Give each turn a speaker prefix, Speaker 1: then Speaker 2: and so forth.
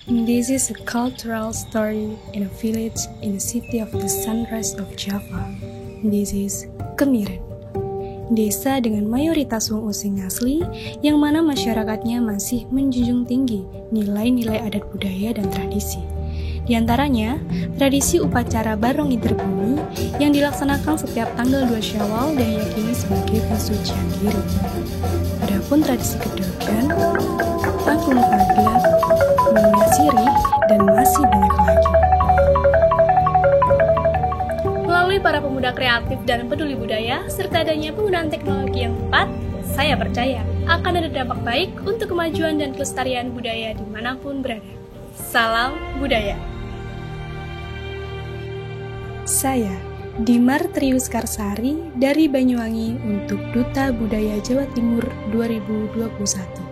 Speaker 1: This is a cultural story in a village in the city of the sunrise of Java. This is Kemiren. Desa dengan mayoritas wong Osing asli, yang mana masyarakatnya masih menjunjung tinggi nilai-nilai adat budaya dan tradisi. Di antaranya, tradisi upacara Barong Interbumi yang dilaksanakan setiap tanggal 2 Syawal dan diyakini sebagai pensucian diri. Adapun tradisi kedogan, panggung pagar, minyak sirih, dan masih banyak lagi.
Speaker 2: Melalui para pemuda kreatif dan peduli budaya, serta adanya penggunaan teknologi yang tepat, saya percaya akan ada dampak baik untuk kemajuan dan kelestarian budaya dimanapun berada. Salam budaya.
Speaker 1: Saya, Dimar Trius Karsari dari Banyuwangi untuk Duta Budaya Jawa Timur 2021.